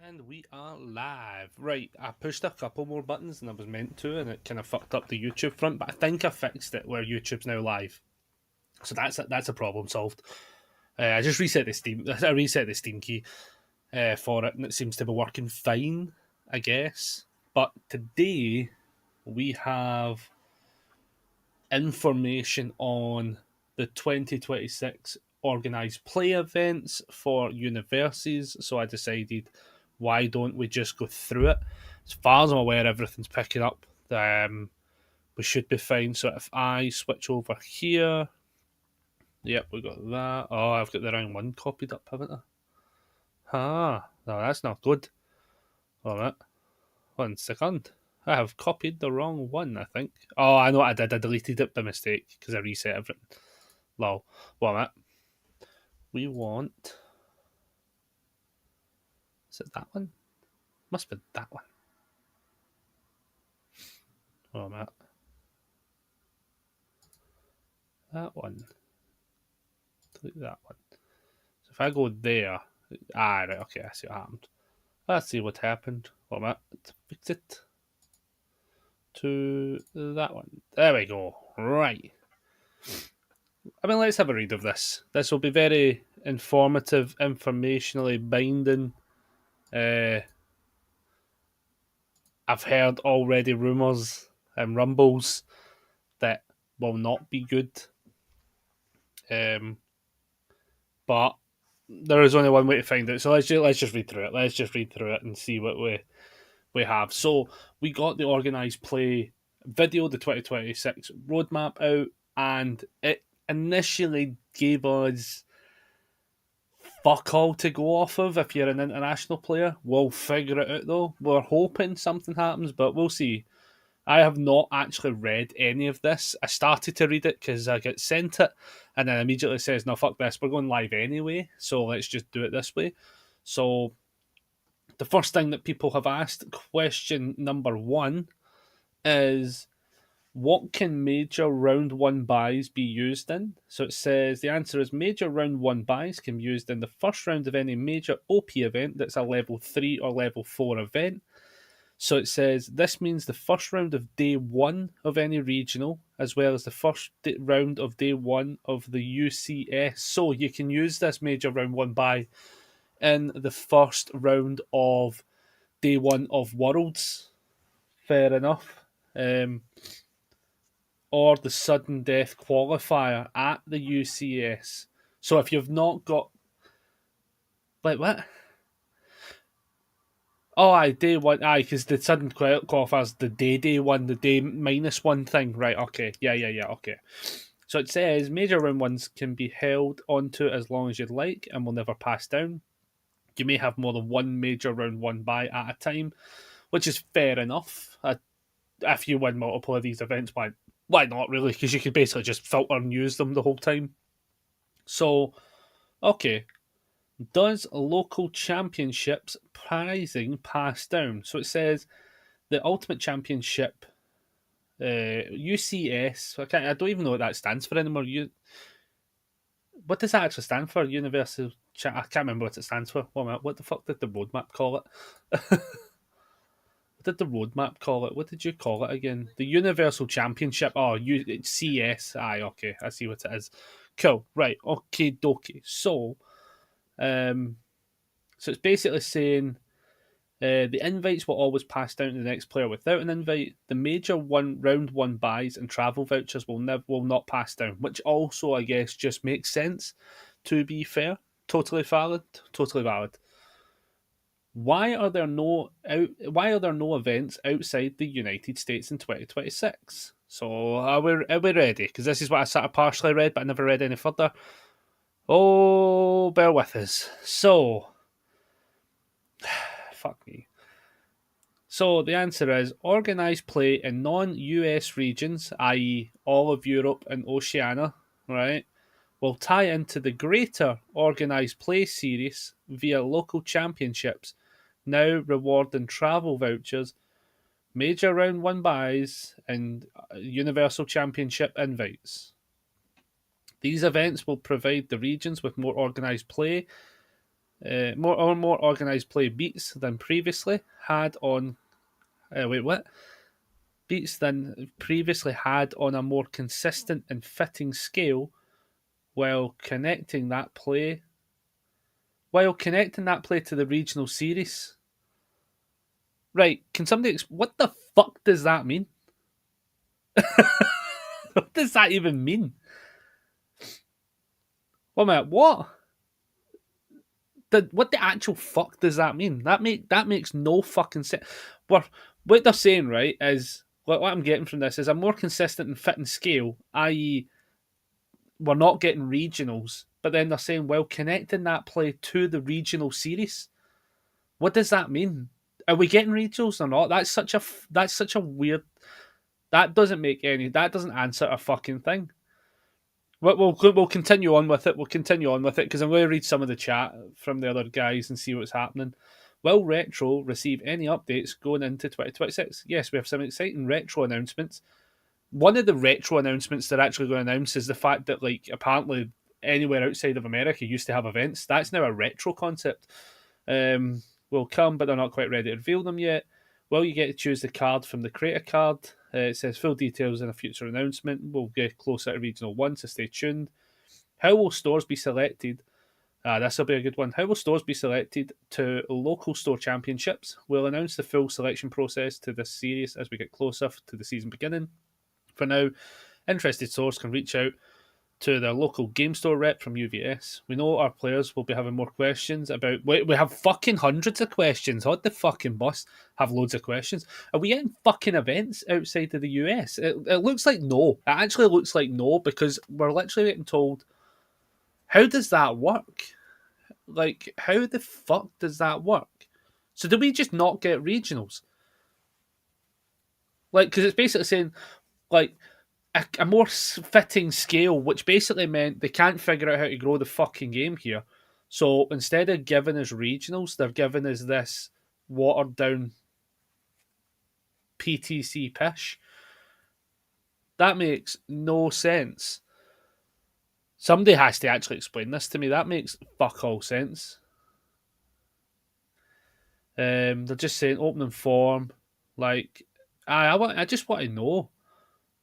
And we are live. Right, I pushed a couple more buttons than I was meant to, and it kind of fucked up the YouTube front. But I think I fixed it where YouTube's now live, so that's a problem solved. I just reset the Steam. I reset the Steam key for it, and it seems to be working fine, I guess. But today we have information on the 2026 organised play events for Universes. So I decided, why don't we just go through it? As far as I'm aware, everything's picking up. We should be fine. So if I switch over here, yep, we got that. Oh, I've got the wrong one copied up, haven't I? No, that's not good. All right, 1 second. I have copied the wrong one, I think. Oh, I know what I did. I deleted it by mistake because I reset everything. Lol. Well, that we want. Is it that one? Must be that one. Oh, that. That one. Delete that one. So if I go there. Right, okay, I see what happened. Let's see what happened. Well, that. Let's fix it to that one. There we go. Right. I mean, let's have a read of this. This will be very informative, informationally binding. I've heard already rumours and rumbles that will not be good. But there is only one way to find out. So let's just read through it. Let's just read through it and see what we have. So we got the organised play video, the 2026 roadmap out, and it initially gave us fuck all to go off of if you're an international player. We'll figure it out though. We're hoping something happens, but we'll see. I have not actually read any of this. I started to read it because I get sent it, and then immediately says, "No, fuck this. We're going live anyway, so let's just do it this way." So the first thing that people have asked, question number one, is what can major round one buys be used in? So it says the answer is major round one buys can be used in the first round of any major OP event that's a level 3 or level 4 event. So it says this means the first round of day one of any regional, as well as the first round of day one of the UCS. So you can use this major round one buy in the first round of day one of Worlds. Fair enough. Or the sudden death qualifier at the UCS. So if you've not got. Like what? Oh, aye, day one. Aye, because the sudden qualifiers the day one, the day minus one thing. Right, okay. Yeah, okay. So it says major round ones can be held onto as long as you'd like and will never pass down. You may have more than one major round one buy at a time, which is fair enough. If you win multiple of these events, why not really? Because you could basically just filter and use them the whole time. So, okay. Does local championships prizing pass down? So it says the Ultimate Championship, UCS. I don't even know what that stands for anymore. What does that actually stand for? Universal. I can't remember what it stands for. What the fuck did the roadmap call it? What did the roadmap call it? What did you call it again? The Universal Championship. Oh, it's CS. Aye, okay. I see what it is. Cool. Right. Okay, dokie. So it's basically saying the invites will always pass down to the next player without an invite. The major round one buys and travel vouchers will not pass down, which also I guess just makes sense. To be fair, totally valid. Why are there no events outside the United States in 2026? So are we ready? Because this is what I sort of partially read, but I never read any further. Oh, bear with us. So, fuck me. So the answer is organised play in non-US regions, i.e., all of Europe and Oceania, right, will tie into the greater organised play series via local championships, now rewarding travel vouchers, major round one buys, and Universal Championship invites. These events will provide the regions with more organised play more organised play beats than previously had on. What? Beats than previously had on a more consistent and fitting scale, while connecting that play to the regional series. Right? Can somebody? What the fuck does that mean? What does that even mean? Wait a minute. What? What the actual fuck does that mean? That makes no fucking sense. What they're saying, right, is what I'm getting from this is a more consistent and fitting scale, i.e., we're not getting regionals, but then they're saying, well, connecting that play to the regional series. What does that mean? Are we getting regionals or not? That's such a weird. That doesn't answer a fucking thing. We'll continue on with it. We'll continue on with it because I'm going to read some of the chat from the other guys and see what's happening. Will Retro receive any updates going into 2026? Yes, we have some exciting retro announcements. One of the retro announcements they're actually going to announce is the fact that, like, apparently anywhere outside of America used to have events. That's now a retro concept. Will come, but they're not quite ready to reveal them yet. Will you get to choose the card from the creator card? It says full details in a future announcement. We'll get closer to Regional 1, so stay tuned. How will stores be selected? This will be a good one. How will stores be selected to local store championships? We'll announce the full selection process to this series as we get closer to the season beginning. For now, interested stores can reach out to their local game store rep from UVS. We know our players will be having more questions about. We have fucking hundreds of questions. What the fucking boss have loads of questions? Are we getting fucking events outside of the US? It looks like no. It actually looks like no because we're literally getting told. How does that work? Like, how the fuck does that work? So do we just not get regionals? Like, because it's basically saying, like, a more fitting scale, which basically meant they can't figure out how to grow the fucking game here. So instead of giving us regionals, they're giving us this watered down PTC pish. That makes no sense. Somebody has to actually explain this to me. That makes fuck all sense. They're just saying opening form. Like, I just want to know.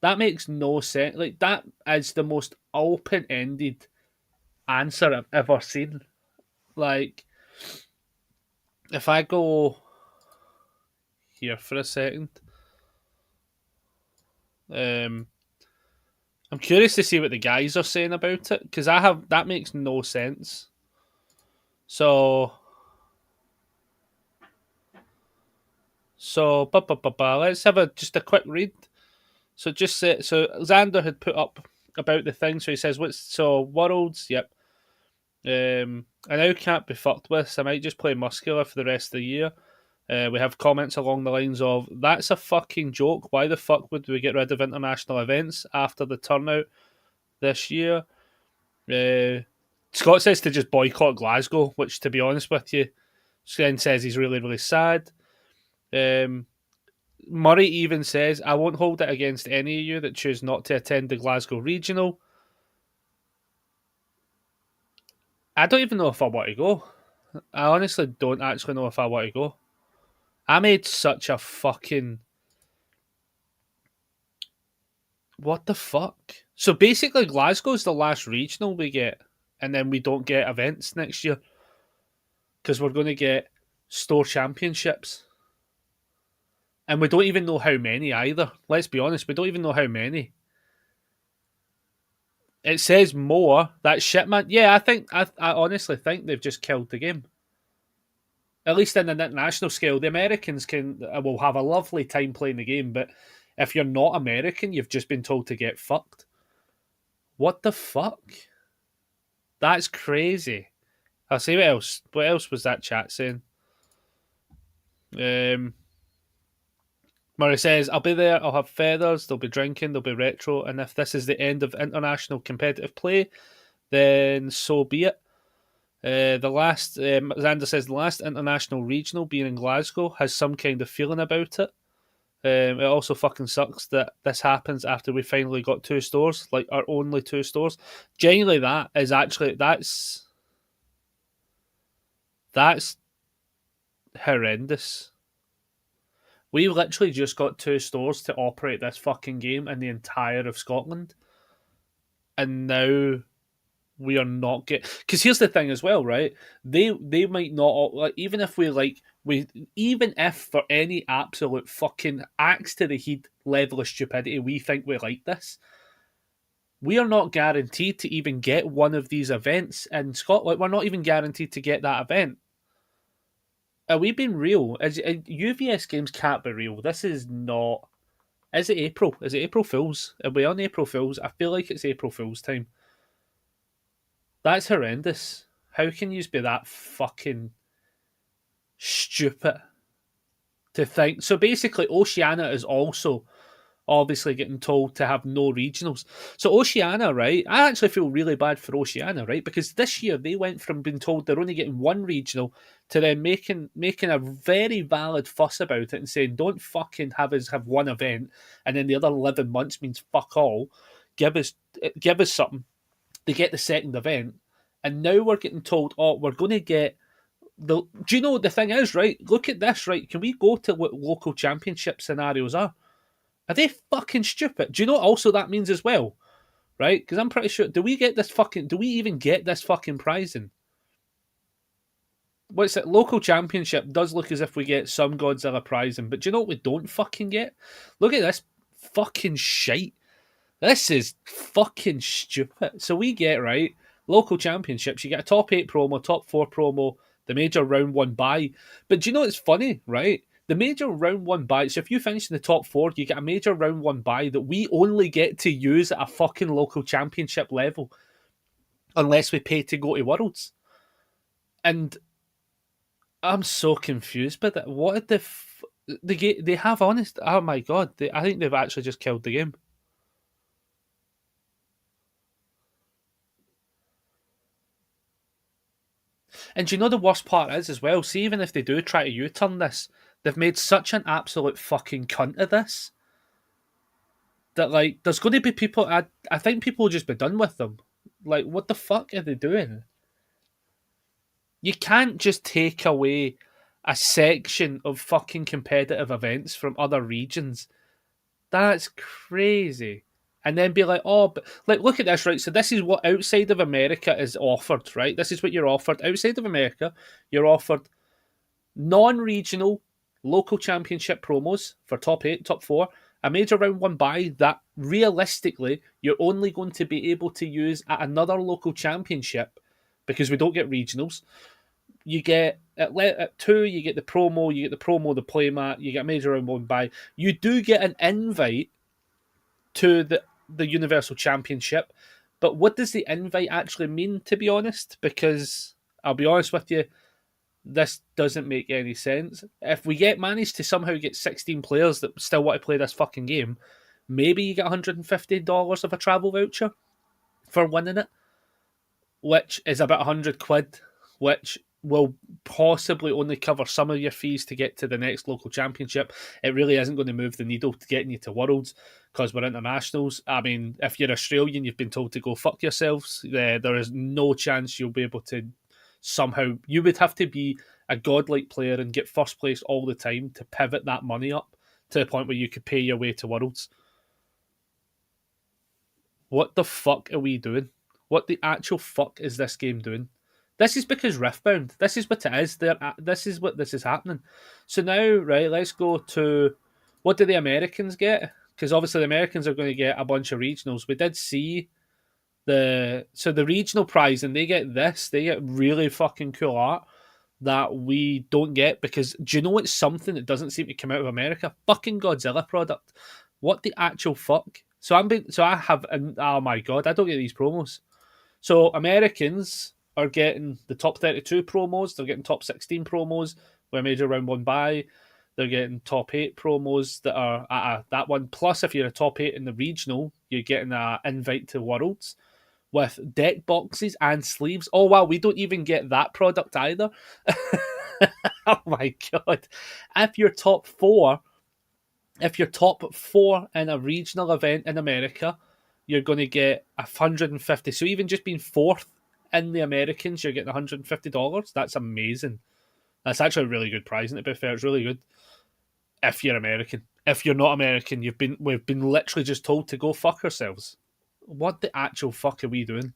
That makes no sense. Like, that is the most open-ended answer I've ever seen. Like, if I go here for a second, I'm curious to see what the guys are saying about it because that makes no sense. So let's have just a quick read. So Xander had put up about the thing. So he says, Worlds? Yep. I now can't be fucked with, so I might just play muscular for the rest of the year. We have comments along the lines of, that's a fucking joke. Why the fuck would we get rid of international events after the turnout this year? Scott says to just boycott Glasgow, which, to be honest with you, then says he's really, really sad. Murray even says, I won't hold it against any of you that choose not to attend the Glasgow Regional. I don't even know if I want to go. I honestly don't actually know if I want to go. I made such a fucking... What the fuck? So basically Glasgow's the last regional we get, and then we don't get events next year. Because we're going to get store championships. And we don't even know how many either. Let's be honest, we don't even know how many. It says more. That shit, man. Yeah, I honestly think they've just killed the game. At least in an international scale, the Americans will have a lovely time playing the game, but if you're not American, you've just been told to get fucked. What the fuck? That's crazy. I'll see what else. What else was that chat saying? Murray says, I'll be there, I'll have feathers, they'll be drinking, they'll be retro, and if this is the end of international competitive play, then so be it. Xander says, the last international regional being in Glasgow has some kind of feeling about it. It also fucking sucks that this happens after we finally got 2 stores, like our only 2 stores. Genuinely, that's That's horrendous. We literally just got 2 stores to operate this fucking game in the entire of Scotland, and now we are not get. Because here's the thing as well, right? They might not like, even if we even if for any absolute fucking axe to the head level of stupidity we think we like this, we are not guaranteed to even get one of these events in Scotland. We're not even guaranteed to get that event. Are we being real? UVS games can't be real. This is not. Is it April? Is it April Fools? Are we on April Fools? I feel like it's April Fools time. That's horrendous. How can you be that fucking stupid to think? So basically, Oceania is also obviously getting told to have no regionals. So Oceania, right? I actually feel really bad for Oceania, right? Because this year they went from being told they're only getting one regional to then making a very valid fuss about it and saying, "Don't fucking have us have one event, and then the other 11 months means fuck all. Give us something." They get the second event, and now we're getting told, "Oh, we're going to get." Do you know the thing is, right? Look at this, right? Can we go to what local championship scenarios are? Are they fucking stupid? Do you know what also that means as well? Right? Because I'm pretty sure. Do we even get this fucking prizing? What's it? Local championship does look as if we get some Godzilla prizing, but do you know what we don't fucking get? Look at this fucking shite. This is fucking stupid. So we get, right, local championships. You get a top 8 promo, top 4 promo, the major round 1 bye. But do you know what's funny, right? The major round 1 bye, so if you finish in the top 4, you get a major round 1 bye that we only get to use at a fucking local championship level unless we pay to go to Worlds. And I'm so confused by that. What did they have honest? Oh my god, I think they've actually just killed the game. And do you know the worst part is as well? See, even if they do try to U-turn this, they've made such an absolute fucking cunt of this that like there's going to be people. I think people will just be done with them. Like, what the fuck are they doing? You can't just take away a section of fucking competitive events from other regions. That's crazy. And then be like, oh, but like, look at this, right? So this is what outside of America is offered, right? This is what you're offered outside of America. You're offered non-regional local championship promos for top 8, top 4, a major round 1 bye that realistically you're only going to be able to use at another local championship because we don't get regionals. You get at 2, you get the promo, the playmat, you get a major round 1 bye. You do get an invite to the Universal Championship, but what does the invite actually mean, to be honest? Because I'll be honest with you, this doesn't make any sense. If we manage to somehow get 16 players that still want to play this fucking game, maybe you get $150 of a travel voucher for winning it, which is about 100 quid, which will possibly only cover some of your fees to get to the next local championship. It really isn't going to move the needle to getting you to Worlds because we're internationals. I mean, if you're Australian, you've been told to go fuck yourselves. There is no chance you'll be able to somehow. You would have to be a godlike player and get first place all the time to pivot that money up to the point where you could pay your way to Worlds. What the fuck are we doing? What the actual fuck is this game doing? This is because Riftbound. This is what it is. This is what this is happening. So now, right, let's go to what do the Americans get? Because obviously the Americans are going to get a bunch of regionals. We did see the regional prize, and they get this. They get really fucking cool art that we don't get because do you know it's something that doesn't seem to come out of America? Fucking Godzilla product. What the actual fuck? I have oh my god, I don't get these promos. So Americans are getting the top 32 promos, they're getting top 16 promos with a major round 1 bye. They're getting top 8 promos that are at that one. Plus, if you're a top 8 in the regional, you're getting an invite to Worlds with deck boxes and sleeves. Oh, wow, we don't even get that product either. Oh, my God. If you're top 4, in a regional event in America, you're going to get 150. So even just being 4th in the Americans, you're getting $150. That's amazing. That's actually a really good prize, and to be fair, it's really good if you're American. If you're not American, we've been literally just told to go fuck ourselves. What the actual fuck are we doing?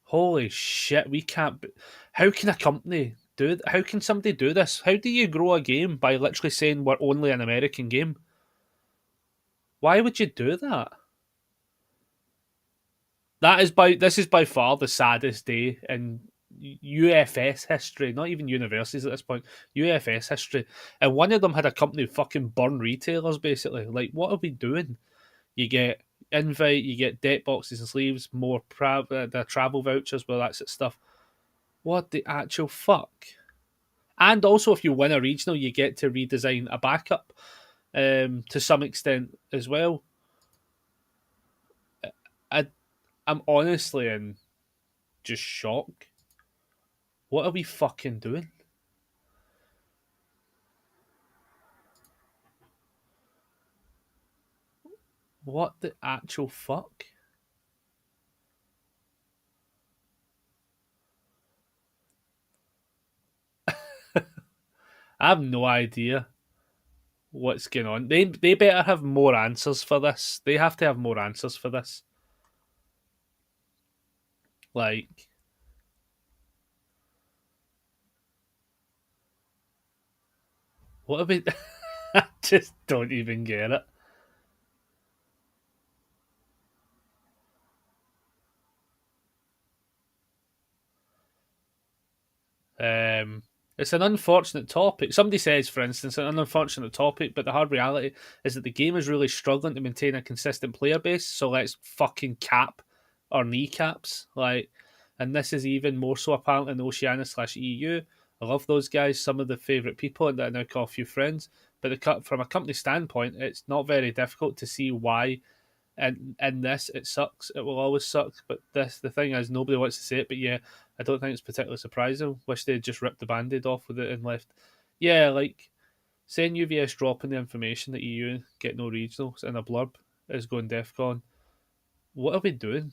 Holy shit, we can't. How can a company do it? How can somebody do this? How do you grow a game by literally saying we're only an American game? Why would you do that? This is by far the saddest day in UFS history, not even universities at this point, UFS history. And one of them had a company fucking burn retailers, basically. Like, what are we doing? You get invite, you get debt boxes and sleeves, more the travel vouchers, well, that's it stuff. What the actual fuck? And also, if you win a regional, you get to redesign a backup to some extent as well. I, I'm honestly in just shock. What are we fucking doing? What the actual fuck? I have no idea what's going on. They better have more answers for this. They have to have more answers for this. Like, what are we? I just don't even get it. Um, it's an unfortunate topic. Somebody says, for instance, an unfortunate topic, but the hard reality is that the game is really struggling to maintain a consistent player base. So let's fucking cap our kneecaps. Like, and this is even more so apparent in Oceania/EU. I love those guys, some of the favourite people, and I now call a few friends. But from a company standpoint, it's not very difficult to see why. And in this, it sucks. It will always suck. But the thing is, nobody wants to say it. But yeah, I don't think it's particularly surprising. Wish they'd just ripped the band-aid off with it and left. Yeah, like saying UVS dropping the information that EU get no regionals in a blurb is going DEFCON. What are we doing?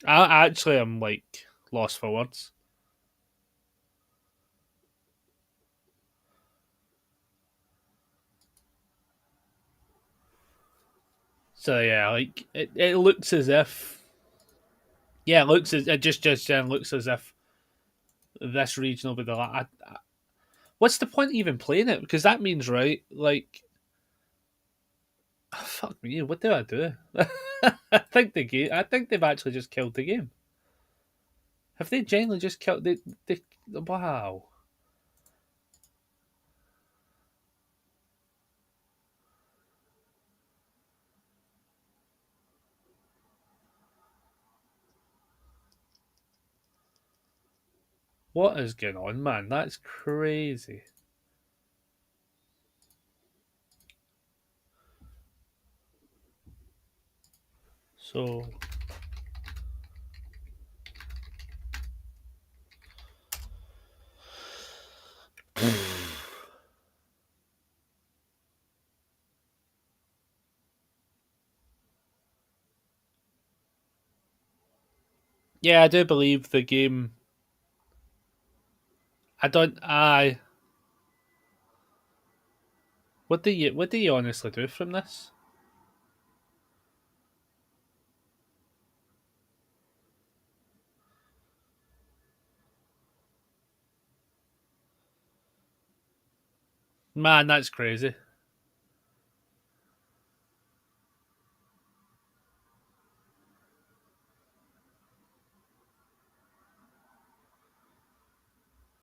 I actually am like lost for words. So yeah, like it looks as if yeah, it looks as it just looks as if this region will be the last. What's the point of even playing it? Because that means right, like fuck me, what do I do? I think the game. I think they've actually just killed the game. Have they genuinely just killed the? Wow, what is going on, man? That's crazy. So yeah, I do believe the game. I don't. I. What do you honestly do from this? Man, that's crazy.